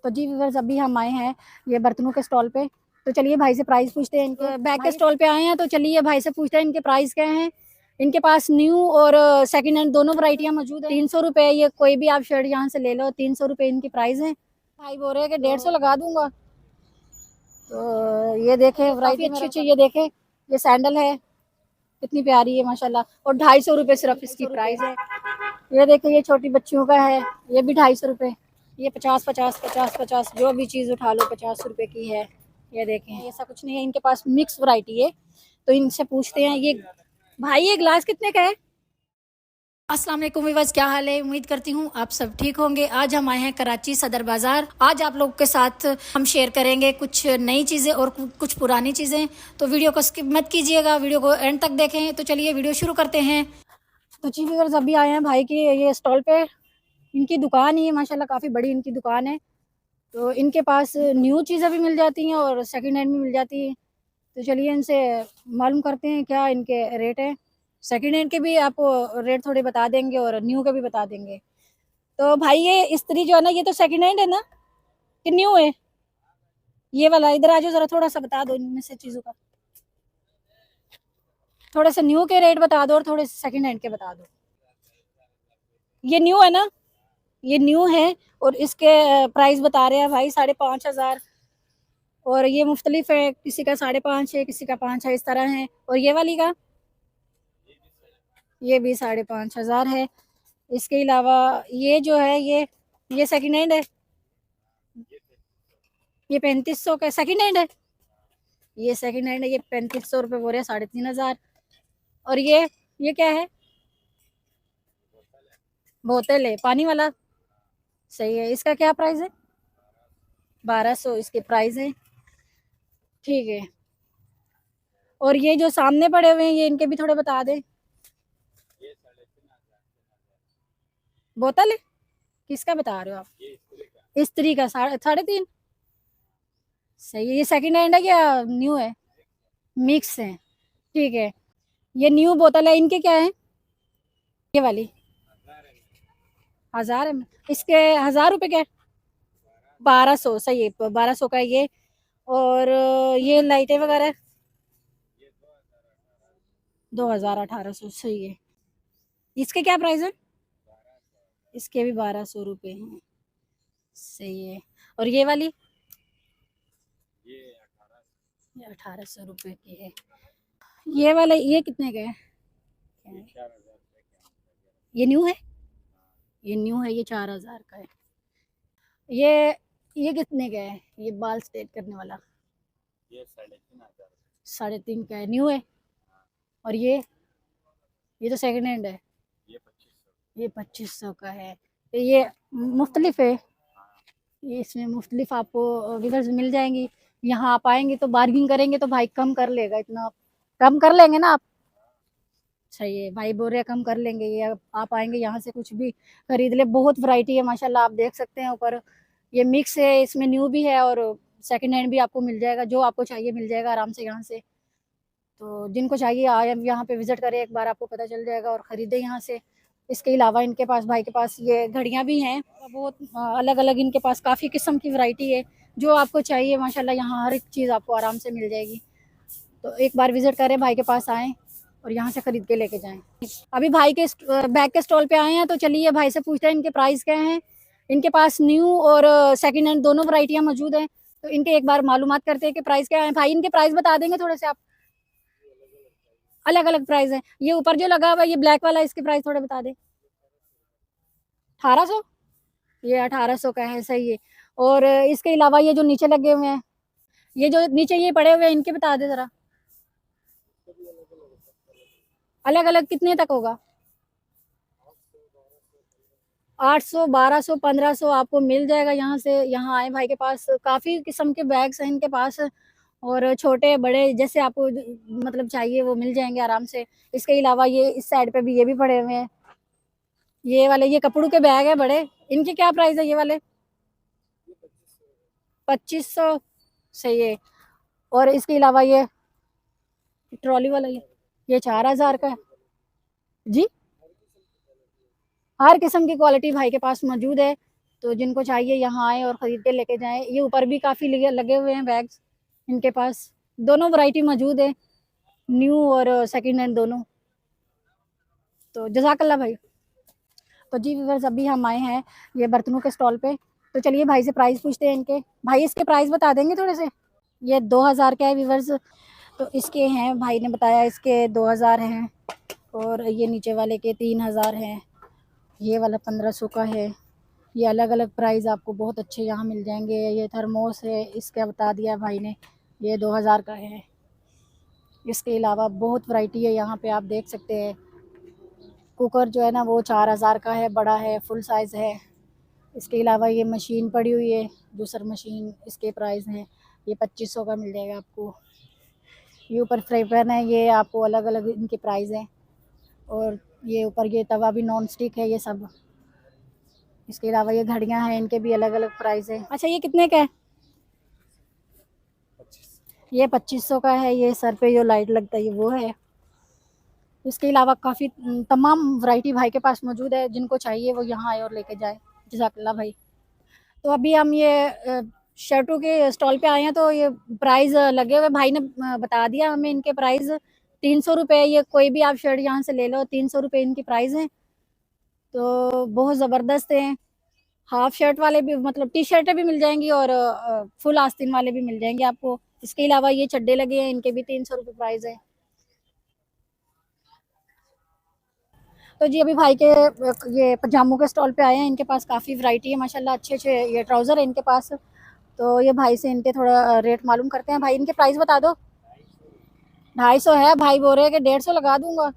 तो जी व्यूअर्स, अभी हम आए हैं ये बर्तनों के स्टॉल पे। तो चलिए भाई से प्राइस पूछते हैं इनके। बैग के स्टॉल पे आए हैं तो चलिए भाई से पूछते हैं इनके प्राइस क्या हैं। इनके पास न्यू और सेकंड हैंड दोनों वराइटियां मौजूद है। 300 रुपये ये कोई भी आप शर्ट यहाँ से ले लो, 300 रुपये इनकी प्राइस है। भाई बोल रहे हैं कि 150 लगा दूंगा। तो ये देखे वराइटी अच्छी अच्छी, ये देखे ये सैंडल है, कितनी प्यारी है माशाल्लाह। और 250 रुपये सिर्फ इसकी प्राइस है। ये देखिए ये छोटी बच्चियों का है, ये भी 250 रुपये। ये 50 50 50 50 जो भी चीज़ उठा लो 50 रुपये की है। ये देखें ऐसा कुछ नहीं है, इनके पास मिक्स वैरायटी है। तो इनसे पूछते हैं ये भाई ये ग्लास कितने का है। अस्सलाम वालेकुम व्यूअर्स, क्या हाल है। उम्मीद करती हूँ आप सब ठीक होंगे। आज हम आए हैं कराची सदर बाज़ार। आज आप लोगों के साथ हम शेयर करेंगे कुछ नई चीज़ें और कुछ पुरानी चीज़ें। तो वीडियो को स्किप मत कीजिएगा, वीडियो को एंड तक देखें। तो चलिए वीडियो शुरू करते हैं। तो जी व्यूअर्स, अभी आए हैं भाई की ये स्टॉल पे। इनकी दुकान ही है माशाल्लाह, काफ़ी बड़ी इनकी दुकान है। तो इनके पास न्यू चीज़ें भी मिल जाती हैं और सेकंड हैंड भी मिल जाती हैं। तो चलिए इनसे मालूम करते हैं क्या इनके रेट हैं। सेकंड हैंड के भी आपको रेट थोड़े बता देंगे और न्यू के भी बता देंगे। तो भाई ये इस्त्री जो है ना, ये तो सेकंड हैंड है ना कि न्यू है। ये वाला इधर आ जाओ जरा, थोड़ा सा बता दो इनमें से चीज़ों का। थोड़े से न्यू के रेट बता दो और थोड़े से सेकंड हैंड के बता दो। ये न्यू है ना, ये न्यू है और इसके प्राइस बता रहे हैं भाई 5,500। और ये मुख्तलिफ है, किसी का 5,500 है, किसी का 5 है, इस तरह है। और ये वाली का ये भी 5,500 है। इसके अलावा ये जो है ये सेकंड हैंड है। ये 3,500 का सेकंड हैंड है। ये सेकंड हैंड है, ये 3,500 रुपये बोल रहे हैं, 3,500। और ये क्या है। बोतल है पानी वाला, सही है। इसका क्या प्राइस है। 1,200 इसके प्राइस है, ठीक है। और ये जो सामने पड़े हुए हैं ये इनके भी थोड़े बता दें। बोतल है, किसका बता रहे हो आप। इस्त्री का 3.5। सही है। ये सेकंड हैंड है या न्यू है। मिक्स है, ठीक है। ये न्यू बोतल है, इनके क्या है। ये वाली 1,000 है, इसके 1,000 रुपये क्या है। 1,200, सही है, 1,200 का है ये। और ये लाइटें वगैरह 2,000 1,800, सही है। इसके क्या प्राइस है। इसके भी 1,200 रुपये हैं, सही है। और ये वाली ये 1,800 रुपये की है। ये वाला ये कितने का है। ये न्यू है, ये न्यू है, ये 4,000 का है। ये कितने का है। ये बाल स्ट्रेट करने वाला ये 3,500। 3.5 का है, न्यू है। और ये तो सेकंड हैंड है, ये 2,500। ये 2,500 का है। तो ये मुख्तलिफ है, ये इसमें मुख्तलिफ आपको विकल्प मिल जाएंगी। यहाँ आप आएंगे तो बार्गिंग करेंगे तो भाई कम कर लेगा, इतना कम कर लेंगे ना आप। सही है, भाई बोल रहे कम कर लेंगे। ये आप आएंगे यहाँ से कुछ भी खरीद ले, बहुत वैरायटी है माशाल्लाह। आप देख सकते हैं ऊपर ये मिक्स है, इसमें न्यू भी है और सेकंड हैंड भी आपको मिल जाएगा। जो आपको चाहिए मिल जाएगा आराम से यहाँ से। तो जिनको चाहिए आए यहाँ पे विजिट करें एक बार, आपको पता चल जाएगा और ख़रीदें यहाँ से। इसके अलावा इनके पास भाई के पास ये घड़ियाँ भी हैं, बहुत अलग अलग इनके पास काफ़ी किस्म की वैरायटी है। जो आपको चाहिए माशाल्लाह यहाँ हर एक चीज़ आपको आराम से मिल जाएगी। तो एक बार विजिट करें, भाई के पास आएँ और यहाँ से ख़रीद के लेके जाएं। अभी भाई के बैग के स्टॉल पे आए हैं तो चलिए भाई से पूछते हैं इनके प्राइस क्या हैं। इनके पास न्यू और सेकंड हैंड दोनों वैरायटियाँ मौजूद हैं। तो इनके एक बार मालूमात करते हैं कि प्राइस क्या है। भाई इनके प्राइस बता देंगे थोड़े से आप। अलग अलग प्राइस है। ये ऊपर जो लगा हुआ है ये ब्लैक वाला, इसके प्राइस थोड़े बता दें। 1,800, ये 1,800 का है, सही है। और इसके अलावा ये जो नीचे लगे हुए हैं, ये जो नीचे ये पड़े हुए हैं इनके बता दे ज़रा। अलग अलग कितने तक होगा। 800 1,200 1,500 आपको मिल जाएगा यहाँ से। यहाँ आए भाई के पास काफ़ी किस्म के बैग्स हैं इनके पास, और छोटे बड़े जैसे आपको मतलब चाहिए वो मिल जाएंगे आराम से। इसके अलावा ये इस साइड पे भी ये भी पड़े हुए हैं। ये वाले ये कपड़ों के बैग है बड़े, इनके क्या प्राइस है। ये वाले 2,500, सही है। और इसके अलावा ये ट्रॉली वाला ये 4,000 का है जी। हर किस्म की क्वालिटी भाई के पास मौजूद है। तो जिनको चाहिए यहाँ आए और ख़रीद के लेके जाएं। ये ऊपर भी काफ़ी लगे हुए हैं बैग्स इनके पास, दोनों वैरायटी मौजूद है, न्यू और सेकंड हैंड दोनों। तो जज़ाकल्लाह भाई। तो जी व्यूअर्स, अभी हम आए हैं ये बर्तनों के स्टॉल पे। तो चलिए भाई से प्राइस पूछते हैं इनके। भाई इसके प्राइस बता देंगे थोड़े से? ये 2000 का है व्यूअर्स। तो इसके हैं, भाई ने बताया इसके 2000 हैं, और ये नीचे वाले के 3000 हैं, ये वाला 1500 का है। ये अलग अलग प्राइस आपको बहुत अच्छे यहाँ मिल जाएंगे। ये थर्मोस है, इसका बता दिया भाई ने, ये 2000 का है। इसके अलावा बहुत वैरायटी है यहाँ पे, आप देख सकते हैं। कुकर जो है ना वो 4000 का है, बड़ा है, फुल साइज़ है। इसके अलावा ये मशीन पड़ी हुई है, जूसर मशीन, इसके प्राइस हैं, ये 2500 का मिल जाएगा आपको। ये ऊपर फ्राई पैन है, ये आपको अलग अलग इनके प्राइस हैं। और ये ऊपर ये तवा भी नॉन स्टिक है, ये सब। इसके अलावा ये घड़ियां हैं, इनके भी अलग अलग प्राइस है। अच्छा, ये कितने का है? 25। ये 2500 का है। ये सर पे जो लाइट लगता है ये वो है। इसके अलावा काफ़ी तमाम वैरायटी भाई के पास मौजूद है, जिनको चाहिए वो यहाँ आए और लेके जाए। जज़ाकल्लाह भाई। तो अभी हम ये शर्टों के स्टॉल पे आए हैं, तो ये प्राइस लगे हुए, भाई ने बता दिया हमें इनके प्राइस 300 रुपये। ये कोई भी आप शर्ट यहाँ से ले लो, 300 रुपये इनकी प्राइस हैं। तो बहुत ज़बरदस्त हैं। हाफ शर्ट वाले भी, मतलब टी शर्टें भी मिल जाएंगी, और फुल आस्तीन वाले भी मिल जाएंगे आपको। इसके अलावा ये चड्डे लगे हैं, इनके भी 300 रुपये प्राइस है। तो जी अभी भाई के ये पजामों के स्टॉल पे आए हैं। इनके पास काफ़ी वैरायटी है माशाल्लाह, अच्छे अच्छे ये ट्राउज़र है इनके पास। तो ये भाई से इनके थोड़ा रेट मालूम करते हैं। भाई इनके प्राइस बता दो। 250 है, भाई बोल रहे हैं कि 150 लगा दूंगा।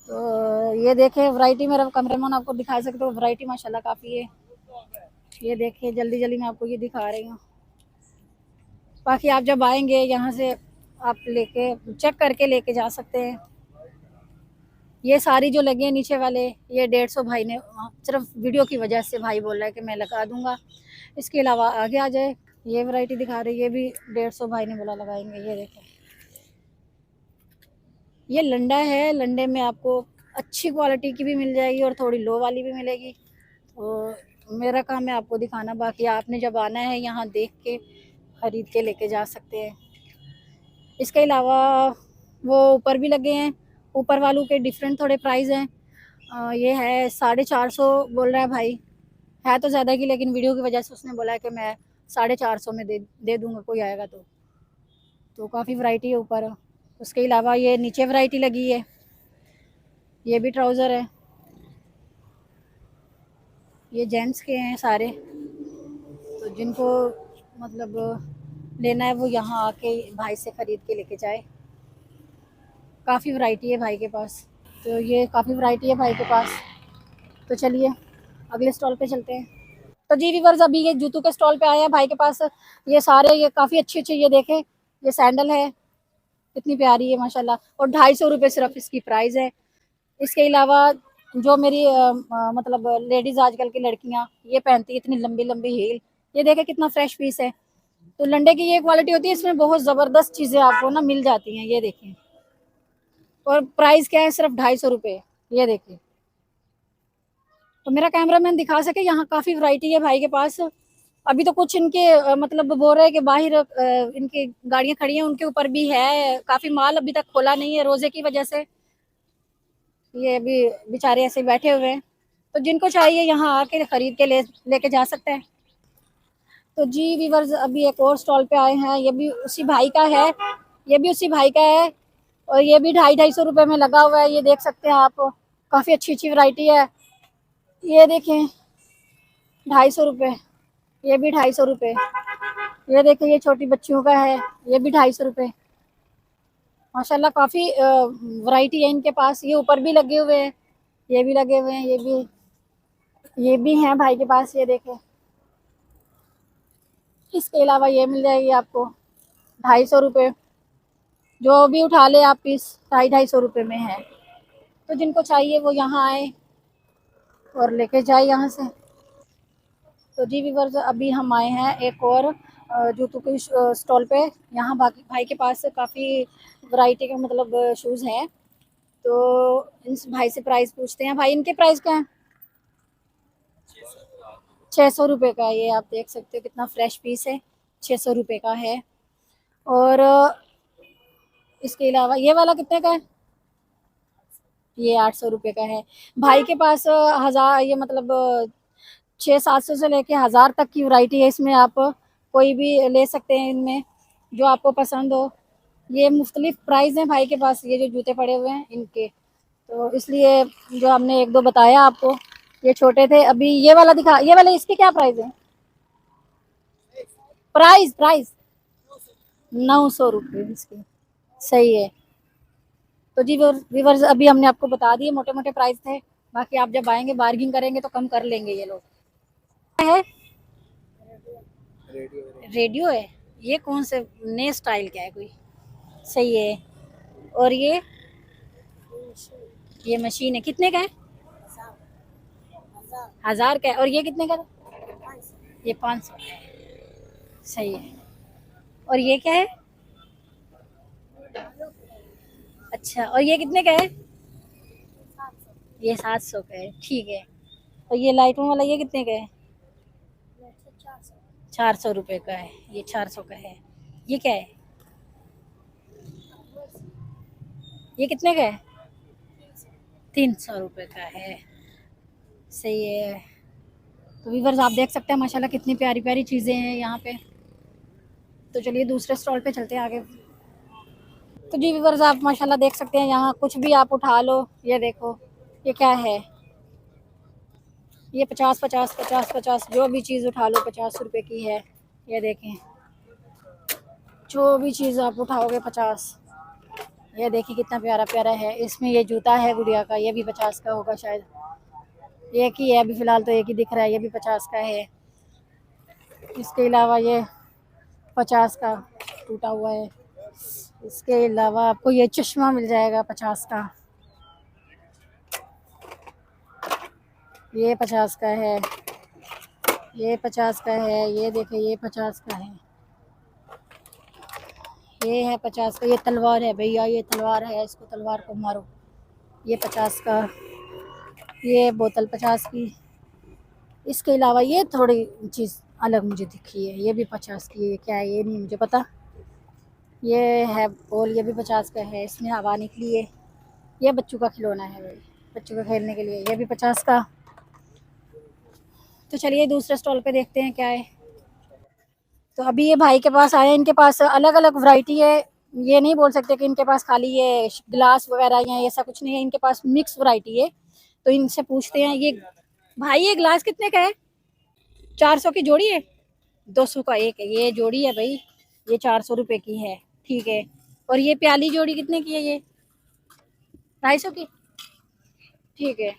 तो ये देखे वैरायटी, मेरा कैमरामैन आपको दिखा सकते हो, वैरायटी माशाल्लाह काफ़ी है। ये देखिए, जल्दी जल्दी मैं आपको ये दिखा रही हूँ। बाकी आप जब आएंगे यहाँ से आप लेके चेक करके लेके जा सकते हैं। ये सारी जो लगे हैं नीचे वाले, ये 150 भाई ने सिर्फ वीडियो की वजह से भाई बोल रहा है कि मैं लगा दूंगा। इसके अलावा आगे आ जाए, ये वैरायटी दिखा रही है, ये भी 150 भाई ने बोला लगाएंगे। ये देखें, ये लंडा है, लंडे में आपको अच्छी क्वालिटी की भी मिल जाएगी और थोड़ी लो वाली भी मिलेगी। तो मेरा काम है आपको दिखाना, बाकी आपने जब आना है यहाँ देख के ख़रीद के लेके जा सकते हैं। इसके अलावा वो ऊपर भी लगे हैं, ऊपर वालों के डिफरेंट थोड़े प्राइस हैं। ये है 450 बोल रहा है भाई, है तो ज़्यादा की, लेकिन वीडियो की वजह से उसने बोला है कि मैं 450 में दे दूँगा कोई आएगा तो काफ़ी वैरायटी है ऊपर। उसके अलावा ये नीचे वैरायटी लगी है, ये भी ट्राउज़र है, ये जेंट्स के हैं सारे। तो जिनको मतलब लेना है वो यहाँ आके भाई से ख़रीद के लेके जाए। काफ़ी वैरायटी है भाई के पास। तो ये काफ़ी वैरायटी है भाई के पास। तो चलिए अगले स्टॉल पे चलते हैं। तो जी व्यूअर्स, अभी ये जूतों के स्टॉल पे आए हैं भाई के पास। ये सारे ये काफ़ी अच्छे अच्छे, ये देखें, ये सैंडल है, कितनी प्यारी है माशाल्लाह, और 250 रुपये सिर्फ इसकी प्राइस है। इसके अलावा जो मेरी मतलब लेडीज़ आजकल की लड़कियाँ ये पहनती है, इतनी लंबी लंबी हील, ये देखें कितना फ्रेश पीस है। तो लंडे की ये क्वालिटी होती है, इसमें बहुत ज़बरदस्त चीज़ें आपको ना मिल जाती हैं। ये देखें, और प्राइस क्या है, सिर्फ 250 रुपये। ये देखिए, तो मेरा कैमरामैन दिखा सके, यहाँ काफ़ी वैरायटी है भाई के पास। अभी तो कुछ इनके मतलब बोल रहे हैं कि बाहर इनकी गाड़ियाँ खड़ी हैं, उनके ऊपर भी है काफ़ी माल, अभी तक खोला नहीं है रोज़े की वजह से। ये अभी बेचारे ऐसे बैठे हुए हैं। तो जिनको चाहिए यहाँ आके ख़रीद के लेके जा सकते हैं। तो जी वीवर्स, अभी एक और स्टॉल पे आए हैं, ये भी उसी भाई का है, ये भी उसी भाई का है, और ये भी 250 रुपये में लगा हुआ है। ये देख सकते हैं आप, काफ़ी अच्छी अच्छी वैरायटी है। ये देखें 250 रुपये, ये भी 250 रुपये। ये देखें, ये छोटी बच्चियों का है, ये भी 250 रुपये। माशाल्लाह काफ़ी वैरायटी है इनके पास। ये ऊपर भी लगे हुए हैं, ये भी लगे हुए हैं, ये भी हैं भाई के पास। ये देखें, इसके अलावा ये मिल जाएगी आपको 250 रुपये। जो भी उठा ले आप पीस, 250 रुपये में है। तो जिनको चाहिए वो यहाँ आए और लेके जाए यहाँ से। तो जी व्यूअर्स, अभी हम आए हैं एक और जूतों के स्टॉल पे। यहाँ बाकी भाई के पास काफ़ी वैरायटी के मतलब शूज़ हैं। तो इन भाई से प्राइस पूछते हैं। भाई इनके प्राइस क्या हैं? 600 रुपये का। ये आप देख सकते हो कितना फ्रेश पीस है, 600 रुपये का है। और इसके अलावा ये वाला कितने का है? ये 800 रुपये का है। भाई के पास 1000, ये मतलब 600-700 से लेके 1000 तक की वैरायटी है इसमें। आप कोई भी ले सकते हैं इनमें, जो आपको पसंद हो। ये मुख्तलिफ प्राइस हैं भाई के पास, ये जो जूते पड़े हुए हैं इनके, तो इसलिए जो हमने एक दो बताया आपको। ये छोटे थे। अभी ये वाला दिखा, ये वाले इसके क्या प्राइस है? प्राइस प्राइस 900 रुपये इसके। सही है। तो जी व्यूवर्स, अभी हमने आपको बता दिए मोटे मोटे प्राइस थे। बाकी आप जब आएंगे बार्गिंग करेंगे तो कम कर लेंगे ये लोग। है रेडियो है। ये कौन से नए स्टाइल का है कोई? सही है। और ये मशीन है, कितने का है? 1000 का है। और ये कितने का है? ये 500 का है। सही है। और ये क्या है? अच्छा, और ये कितने का है? ये 700 का है। ठीक है। और ये लाइटों वाला ये कितने का है? 400 रुपये का है। ये 400 का है। ये क्या है? ये कितने का है? 300 रुपये का है। सही है। तो व्यूअर्स आप देख सकते हैं माशाल्लाह कितनी प्यारी प्यारी चीज़ें हैं यहाँ पे। तो चलिए दूसरे स्टॉल पे चलते हैं आगे। तो जी व्यूअर्स आप माशाल्लाह देख सकते हैं, यहाँ कुछ भी आप उठा लो। ये देखो, ये क्या है? ये 50 जो भी चीज़ उठा लो 50 रुपये की है। ये देखें, जो भी चीज़ आप उठाओगे 50। ये देखिए कितना प्यारा प्यारा है। इसमें ये जूता है गुड़िया का, ये भी 50 का होगा शायद। एक ही है अभी फ़िलहाल, तो एक ही दिख रहा है, ये भी 50 का है। इसके अलावा ये 50 का टूटा हुआ है। इसके अलावा आपको ये चश्मा मिल जाएगा 50 का, ये 50 का है। ये 50 का है। ये देखिए ये 50 का है। ये है 50 का। ये तलवार है भैया, ये तलवार है, इसको तलवार को मारो। ये 50 का। ये बोतल 50 की। इसके अलावा ये थोड़ी चीज़ अलग मुझे दिखी है, ये भी 50 की है। ये क्या है ये नहीं मुझे पता। ये है बॉल, ये भी 50 का है। इसमें हवा निकली है। ये बच्चों का खिलौना है भाई, बच्चों का खेलने के लिए। ये भी 50 का। तो चलिए दूसरे स्टॉल पे देखते हैं क्या है। तो अभी ये भाई के पास आए, इनके पास अलग अलग वैरायटी है। ये नहीं बोल सकते कि इनके पास खाली ये ग्लास वगैरह या ऐसा कुछ नहीं है, इनके पास मिक्स वैरायटी है। तो इनसे पूछते हैं। ये भाई ये ग्लास कितने का है? 400 की जोड़ी है? 200 का एक है। ये जोड़ी है भाई, ये 400 रुपये की है। ठीक है। और ये प्याली जोड़ी कितने की है? ये 250 की। ठीक है।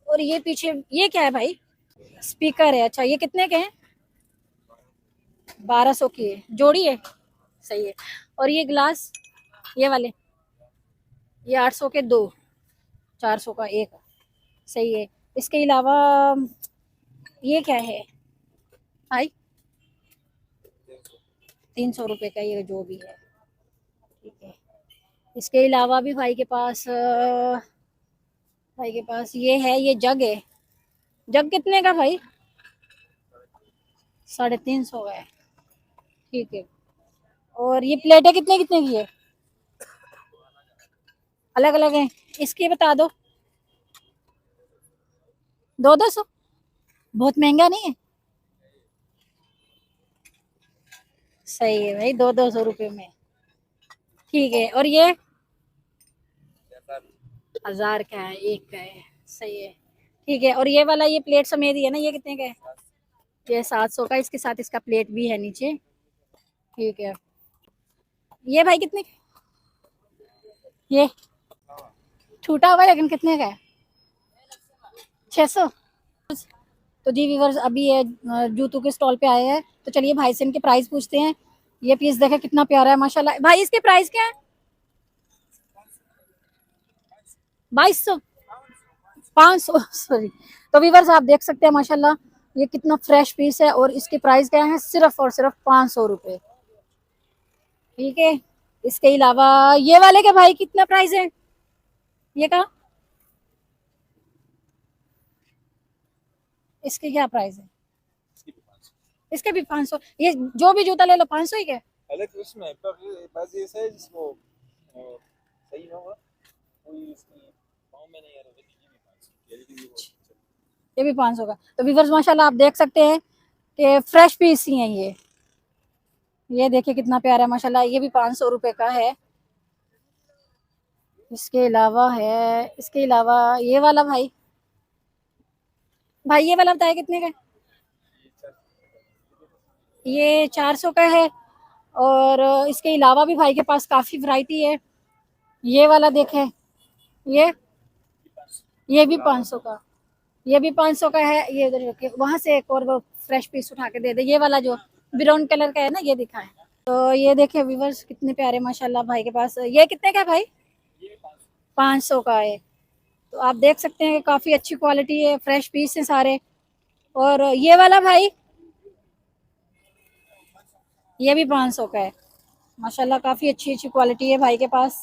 और ये पीछे ये क्या है भाई? स्पीकर है। अच्छा, ये कितने के हैं? 1200 की है जोड़ी है। सही है। और ये ग्लास, ये वाले, ये 800 के दो, 400 का एक। सही है। इसके अलावा ये क्या है भाई? 300 रुपये का ये जो भी है। ठीक है। इसके अलावा भी भाई के पास ये है, ये जग है। जग कितने का भाई? 350 का है। ठीक है। और ये प्लेटें कितने कितने की है? अलग अलग है। इसकी बता दो। 200 बहुत महंगा नहीं है? सही है भाई, 200 रुपये में। ठीक है। और ये 1000 का है, एक का है। सही है। ठीक है। और ये वाला ये प्लेट समेत ही है ना, ये कितने का है? ये 700 का, इसके साथ इसका प्लेट भी है नीचे। ठीक है। ये भाई कितने का? ये छूटा हुआ है लेकिन कितने का है? 600। तो जी व्यूअर्स अभी ये जूतों के स्टॉल पे आए हैं, तो चलिए भाई से इनके प्राइस पूछते हैं। ये पीस देखें कितना प्यारा है माशाल्लाह। भाई इसके प्राइस क्या है? 2200, 500 सॉरी। तो व्यूअर्स आप देख सकते हैं माशाल्लाह ये कितना फ्रेश पीस है, और इसके प्राइस क्या है? सिर्फ और सिर्फ 500 रुपये। ठीक है। इसके अलावा ये वाले के भाई कितना प्राइस है? ये का इसकी क्या प्राइस है? इसकी भी 500। इसके भी 500। ये जो भी जूता ले लो 500 ही क्या? अलग उसमें पर बस ऐसा है जिसको सही ना होगा कोई इसकी पाँव में नहीं आ रहा है, ये भी 500 ये भी बहुत अच्छा है। ये भी 500 का। तो व्यूअर्स माशाल्लाह आप देख सकते हैं कि फ्रेश पीस ही हैं ये देखिए कितना प्यारा है माशाल्लाह। ये भी 500 रुपए का है। इसके अलावा ये वाला भाई ये वाला बताया कितने का है? ये 400 का है। और इसके अलावा भी भाई के पास काफ़ी वैरायटी है। ये वाला देखें, ये भी 500 का, ये भी 500 का है। ये उधर रखे, वहां से एक और वो फ्रेश पीस उठा के दे दे। ये वाला जो ब्राउन कलर का है ना, ये दिखाएं। तो ये देखें व्यूवर्स कितने प्यारे माशाल्लाह भाई के पास। ये कितने का है भाई? 500 का है। तो आप देख सकते हैं कि काफ़ी अच्छी क्वालिटी है, फ्रेश पीस है सारे। और ये वाला भाई, ये भी 500 का है माशाल्लाह। काफ़ी अच्छी अच्छी क्वालिटी है भाई के पास।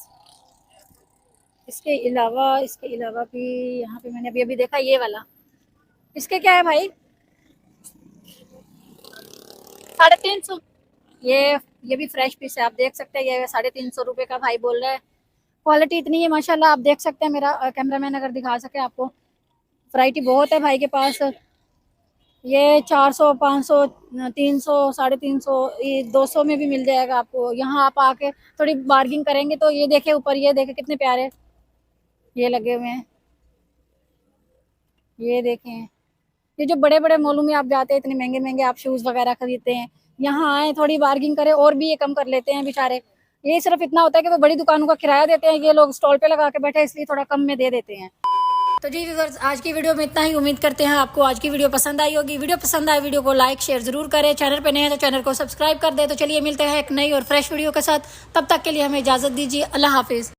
इसके अलावा भी यहाँ पे मैंने अभी देखा ये वाला, इसके क्या है भाई? 350। ये भी फ्रेश पीस है, आप देख सकते हैं। ये 350 रुपये का भाई बोल रहा है। क्वालिटी इतनी है माशाल्लाह, आप देख सकते हैं। मेरा कैमरामैन अगर दिखा सके आपको, वैरायटी बहुत है भाई के पास। ये 400, 500, 300, 350, ये 200 में भी मिल जाएगा आपको। यहाँ आप आके थोड़ी बार्गिंग करेंगे तो ये देखे ऊपर, ये देखे कितने प्यारे ये लगे हुए हैं। ये देखें, ये जो बड़े बड़े मॉलों में आप जाते हैं, इतने महंगे महंगे आप शूज़ वगैरह खरीदते हैं, यहाँ आए थोड़ी बार्गिंग करें और भी ये कम कर लेते हैं बेचारे। ये सिर्फ इतना होता है कि वो बड़ी दुकानों का किराया देते हैं, ये लोग स्टॉल पे लगा के बैठे इसलिए थोड़ा कम में दे देते हैं। तो जी व्यूअर्स, आज की वीडियो में इतना ही। उम्मीद करते हैं आपको आज की वीडियो पसंद आई होगी। वीडियो पसंद आए वीडियो को लाइक शेयर जरूर करें। चैनल पे नए हैं तो चैनल को सब्सक्राइब कर दे। तो चलिए मिलते हैं एक नई और फ्रेश वीडियो के साथ। तब तक के लिए हमें इजाजत दीजिए। अल्लाह हाफिज।